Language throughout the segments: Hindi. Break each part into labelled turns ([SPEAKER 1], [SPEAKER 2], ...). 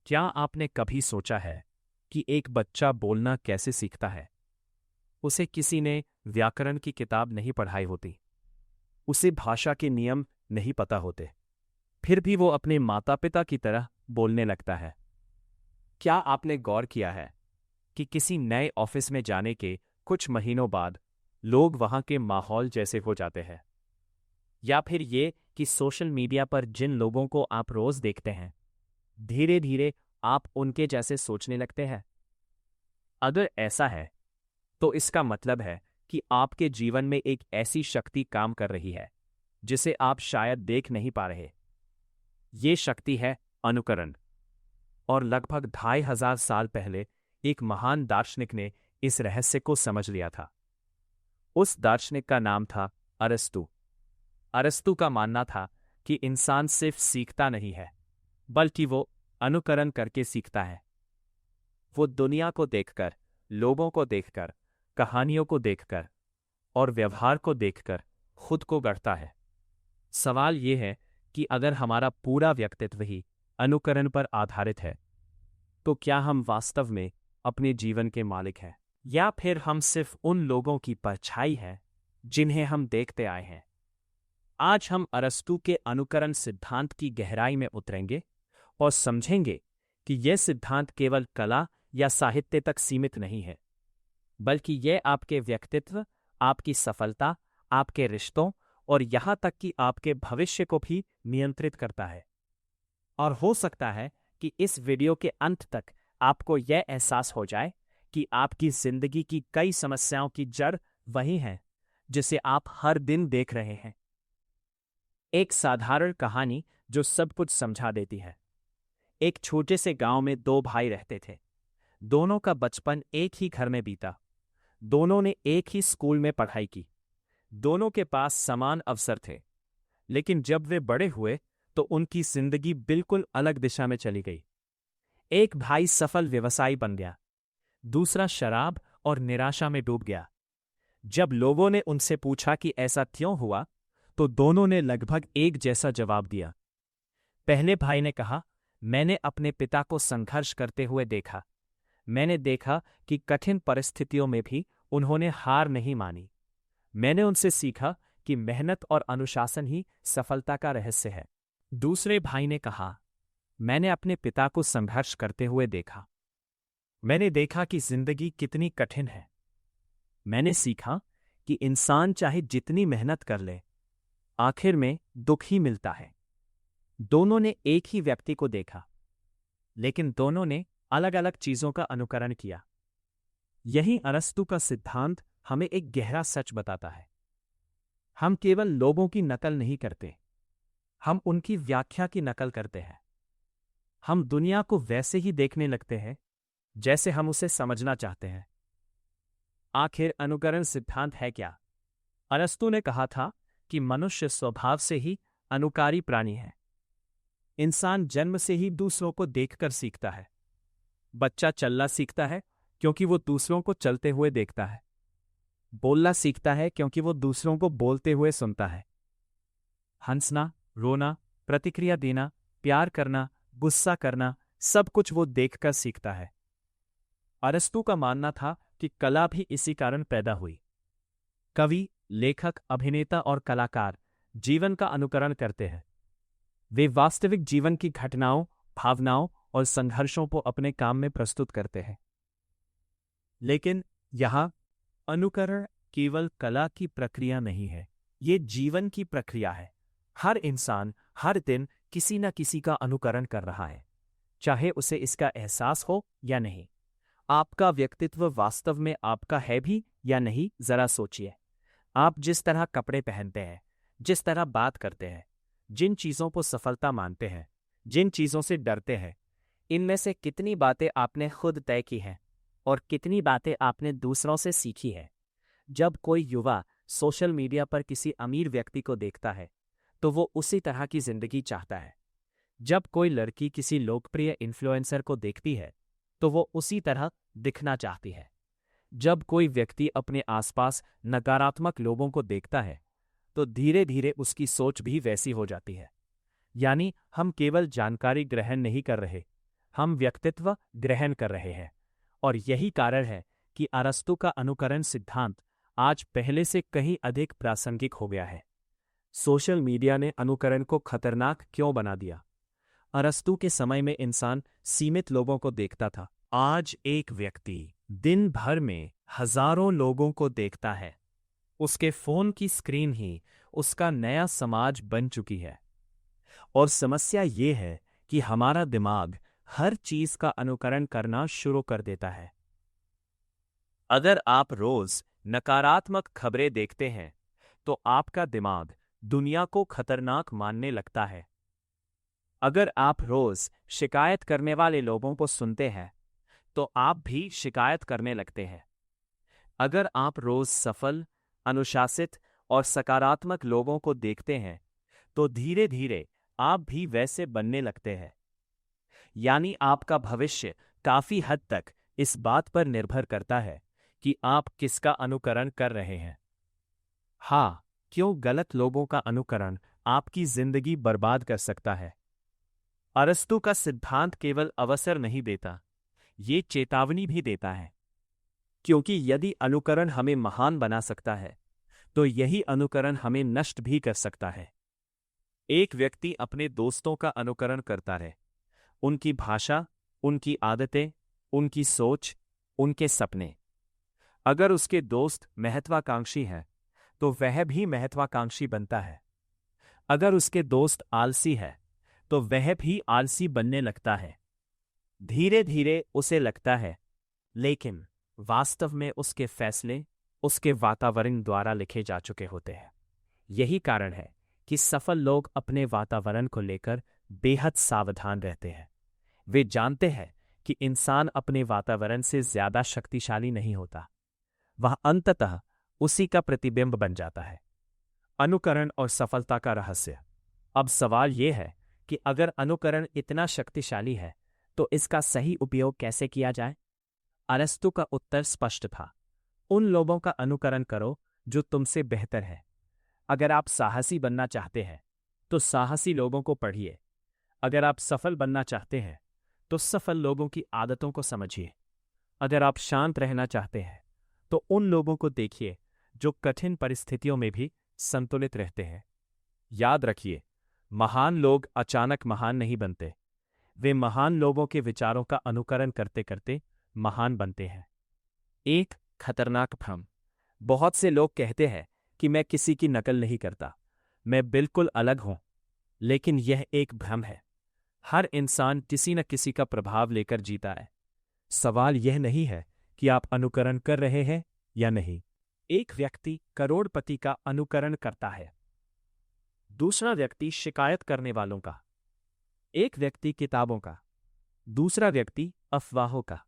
[SPEAKER 1] क्या आपने कभी सोचा है कि एक बच्चा बोलना कैसे सीखता है? उसे किसी ने व्याकरण की किताब नहीं पढ़ाई होती, उसे भाषा के नियम नहीं पता होते, फिर भी वो अपने माता पिता की तरह बोलने लगता है। क्या आपने गौर किया है कि किसी नए ऑफिस में जाने के कुछ महीनों बाद लोग वहां के माहौल जैसे हो जाते हैं? या फिर ये कि सोशल मीडिया पर जिन लोगों को आप रोज देखते हैं, धीरे धीरे आप उनके जैसे सोचने लगते हैं? अगर ऐसा है तो इसका मतलब है कि आपके जीवन में एक ऐसी शक्ति काम कर रही है जिसे आप शायद देख नहीं पा रहे। ये शक्ति है अनुकरण। और लगभग 2500 साल पहले एक महान दार्शनिक ने इस रहस्य को समझ लिया था। उस दार्शनिक का नाम था अरस्तू। अरस्तू का मानना था कि इंसान सिर्फ सीखता नहीं है, बल्कि वो अनुकरण करके सीखता है। वो दुनिया को देखकर, लोगों को देखकर, कहानियों को देखकर और व्यवहार को देखकर खुद को गढ़ता है। सवाल ये है कि अगर हमारा पूरा व्यक्तित्व ही अनुकरण पर आधारित है, तो क्या हम वास्तव में अपने जीवन के मालिक हैं, या फिर हम सिर्फ उन लोगों की परछाई हैं जिन्हें हम देखते आए हैं? आज हम अरस्तू के अनुकरण सिद्धांत की गहराई में उतरेंगे और समझेंगे कि यह सिद्धांत केवल कला या साहित्य तक सीमित नहीं है, बल्कि यह आपके व्यक्तित्व, आपकी सफलता, आपके रिश्तों और यहां तक कि आपके भविष्य को भी नियंत्रित करता है। और हो सकता है कि इस वीडियो के अंत तक आपको यह एहसास हो जाए कि आपकी जिंदगी की कई समस्याओं की जड़ वही है जिसे आप हर दिन देख रहे हैं। एक साधारण कहानी जो सब कुछ समझा देती है। एक छोटे से गांव में दो भाई रहते थे। दोनों का बचपन एक ही घर में बीता। दोनों ने एक ही स्कूल में पढ़ाई की। दोनों के पास समान अवसर थे। लेकिन जब वे बड़े हुए तो उनकी जिंदगी बिल्कुल अलग दिशा में चली गई। एक भाई सफल व्यवसायी बन गया, दूसरा शराब और निराशा में डूब गया। जब लोगों ने उनसे पूछा कि ऐसा क्यों हुआ, तो दोनों ने लगभग एक जैसा जवाब दिया। पहले भाई ने कहा, मैंने अपने पिता को संघर्ष करते हुए देखा। मैंने देखा कि कठिन परिस्थितियों में भी उन्होंने हार नहीं मानी। मैंने उनसे सीखा कि मेहनत और अनुशासन ही सफलता का रहस्य है। दूसरे भाई ने कहा, मैंने अपने पिता को संघर्ष करते हुए देखा। मैंने देखा कि जिंदगी कितनी कठिन है। मैंने सीखा कि इंसान चाहे जितनी मेहनत कर ले, आखिर में दुख ही मिलता है। दोनों ने एक ही व्यक्ति को देखा, लेकिन दोनों ने अलग अलग चीजों का अनुकरण किया। यही अरस्तू का सिद्धांत हमें एक गहरा सच बताता है। हम केवल लोगों की नकल नहीं करते, हम उनकी व्याख्या की नकल करते हैं। हम दुनिया को वैसे ही देखने लगते हैं जैसे हम उसे समझना चाहते हैं। आखिर अनुकरण सिद्धांत है क्या? अरस्तू ने कहा था कि मनुष्य स्वभाव से ही अनुकारी प्राणी है। इंसान जन्म से ही दूसरों को देखकर सीखता है। बच्चा चलना सीखता है क्योंकि वो दूसरों को चलते हुए देखता है। बोलना सीखता है क्योंकि वो दूसरों को बोलते हुए सुनता है। हंसना, रोना, प्रतिक्रिया देना, प्यार करना, गुस्सा करना, सब कुछ वो देखकर सीखता है। अरस्तू का मानना था कि कला भी इसी कारण पैदा हुई। कवि, लेखक, अभिनेता और कलाकार जीवन का अनुकरण करते हैं। वे वास्तविक जीवन की घटनाओं, भावनाओं और संघर्षों को अपने काम में प्रस्तुत करते हैं। लेकिन यहां अनुकरण केवल कला की प्रक्रिया नहीं है, ये जीवन की प्रक्रिया है। हर इंसान हर दिन किसी न किसी का अनुकरण कर रहा है, चाहे उसे इसका एहसास हो या नहीं। आपका व्यक्तित्व वास्तव में आपका है भी या नहीं, जरा सोचिए। आप जिस तरह कपड़े पहनते हैं, जिस तरह बात करते हैं, जिन चीजों को सफलता मानते हैं, जिन चीजों से डरते हैं, इनमें से कितनी बातें आपने खुद तय की हैं और कितनी बातें आपने दूसरों से सीखी है। जब कोई युवा सोशल मीडिया पर किसी अमीर व्यक्ति को देखता है तो वो उसी तरह की जिंदगी चाहता है। जब कोई लड़की किसी लोकप्रिय इन्फ्लुएंसर को देखती है तो वो उसी तरह दिखना चाहती है। जब कोई व्यक्ति अपने आसपास नकारात्मक लोगों को देखता है तो धीरे धीरे उसकी सोच भी वैसी हो जाती है। यानी हम केवल जानकारी ग्रहण नहीं कर रहे, हम व्यक्तित्व ग्रहण कर रहे हैं। और यही कारण है कि अरस्तु का अनुकरण सिद्धांत आज पहले से कहीं अधिक प्रासंगिक हो गया है। सोशल मीडिया ने अनुकरण को खतरनाक क्यों बना दिया? अरस्तु के समय में इंसान सीमित लोगों को देखता था। आज एक व्यक्ति दिन भर में हजारों लोगों को देखता है। उसके फोन की स्क्रीन ही उसका नया समाज बन चुकी है। और समस्या ये है कि हमारा दिमाग हर चीज का अनुकरण करना शुरू कर देता है। अगर आप रोज नकारात्मक खबरें देखते हैं तो आपका दिमाग दुनिया को खतरनाक मानने लगता है। अगर आप रोज शिकायत करने वाले लोगों को सुनते हैं तो आप भी शिकायत करने लगते हैं। अगर आप रोज सफल, अनुशासित और सकारात्मक लोगों को देखते हैं तो धीरे धीरे आप भी वैसे बनने लगते हैं। यानी आपका भविष्य काफी हद तक इस बात पर निर्भर करता है कि आप किसका अनुकरण कर रहे हैं। हाँ, क्यों गलत लोगों का अनुकरण आपकी जिंदगी बर्बाद कर सकता है? अरस्तु का सिद्धांत केवल अवसर नहीं देता, ये चेतावनी भी देता है। क्योंकि यदि अनुकरण हमें महान बना सकता है तो यही अनुकरण हमें नष्ट भी कर सकता है। एक व्यक्ति अपने दोस्तों का अनुकरण करता है, उनकी भाषा, उनकी आदतें, उनकी सोच, उनके सपने। अगर उसके दोस्त महत्वाकांक्षी हैं तो वह भी महत्वाकांक्षी बनता है। अगर उसके दोस्त आलसी है तो वह भी आलसी बनने लगता है। धीरे धीरे उसे लगता है, लेकिन वास्तव में उसके फैसले उसके वातावरण द्वारा लिखे जा चुके होते हैं। यही कारण है कि सफल लोग अपने वातावरण को लेकर बेहद सावधान रहते हैं। वे जानते हैं कि इंसान अपने वातावरण से ज्यादा शक्तिशाली नहीं होता, वह अंततः उसी का प्रतिबिंब बन जाता है। अनुकरण और सफलता का रहस्य। अब सवाल यह है कि अगर अनुकरण इतना शक्तिशाली है तो इसका सही उपयोग कैसे किया जाए? अरस्तु का उत्तर स्पष्ट था, उन लोगों का अनुकरण करो जो तुमसे बेहतर है। अगर आप साहसी बनना चाहते हैं तो साहसी लोगों को पढ़िए। अगर आप सफल बनना चाहते हैं तो सफल लोगों की आदतों को समझिए। अगर आप शांत रहना चाहते हैं तो उन लोगों को देखिए जो कठिन परिस्थितियों में भी संतुलित रहते हैं। याद रखिए, महान लोग अचानक महान नहीं बनते, वे महान लोगों के विचारों का अनुकरण करते करते महान बनते हैं। एक खतरनाक भ्रम। बहुत से लोग कहते हैं कि मैं किसी की नकल नहीं करता, मैं बिल्कुल अलग हूं। लेकिन यह एक भ्रम है। हर इंसान किसी न किसी का प्रभाव लेकर जीता है। सवाल यह नहीं है कि आप अनुकरण कर रहे हैं या नहीं। एक व्यक्ति करोड़पति का अनुकरण करता है, दूसरा व्यक्ति शिकायत करने वालों का। एक व्यक्ति किताबों का, दूसरा व्यक्ति अफवाहों का।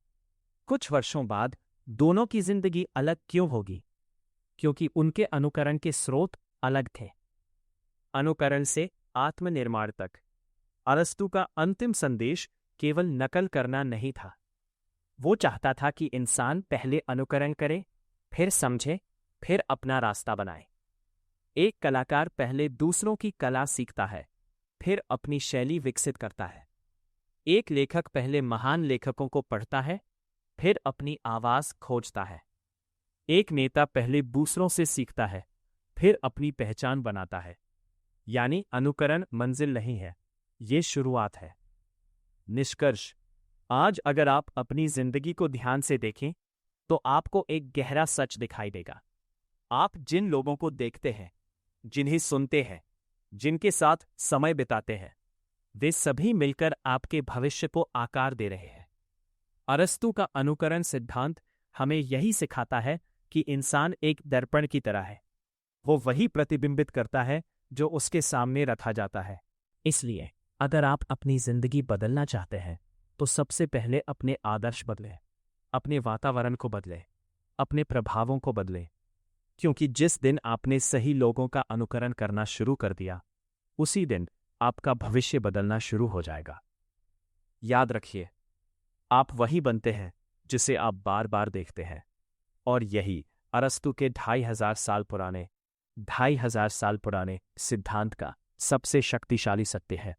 [SPEAKER 1] कुछ वर्षों बाद दोनों की जिंदगी अलग क्यों होगी? क्योंकि उनके अनुकरण के स्रोत अलग थे। अनुकरण से आत्मनिर्माण तक। अरस्तु का अंतिम संदेश केवल नकल करना नहीं था। वो चाहता था कि इंसान पहले अनुकरण करे, फिर समझे, फिर अपना रास्ता बनाए। एक कलाकार पहले दूसरों की कला सीखता है, फिर अपनी शैली विकसित करता है। एक लेखक पहले महान लेखकों को पढ़ता है, फिर अपनी आवाज खोजता है। एक नेता पहले दूसरों से सीखता है, फिर अपनी पहचान बनाता है। यानी अनुकरण मंजिल नहीं है, ये शुरुआत है। निष्कर्ष। आज अगर आप अपनी जिंदगी को ध्यान से देखें तो आपको एक गहरा सच दिखाई देगा। आप जिन लोगों को देखते हैं, जिन्हें सुनते हैं, जिनके साथ समय बिताते हैं, वे सभी मिलकर आपके भविष्य को आकार दे रहे हैं। अरस्तु का अनुकरण सिद्धांत हमें यही सिखाता है कि इंसान एक दर्पण की तरह है। वो वही प्रतिबिंबित करता है जो उसके सामने रखा जाता है। इसलिए अगर आप अपनी जिंदगी बदलना चाहते हैं तो सबसे पहले अपने आदर्श बदलें, अपने वातावरण को बदलें, अपने प्रभावों को बदलें। क्योंकि जिस दिन आपने सही लोगों का अनुकरण करना शुरू कर दिया, उसी दिन आपका भविष्य बदलना शुरू हो जाएगा। याद रखिए, आप वही बनते हैं जिसे आप बार बार देखते हैं। और यही अरस्तु के 2500 साल पुराने सिद्धांत का सबसे शक्तिशाली सत्य है।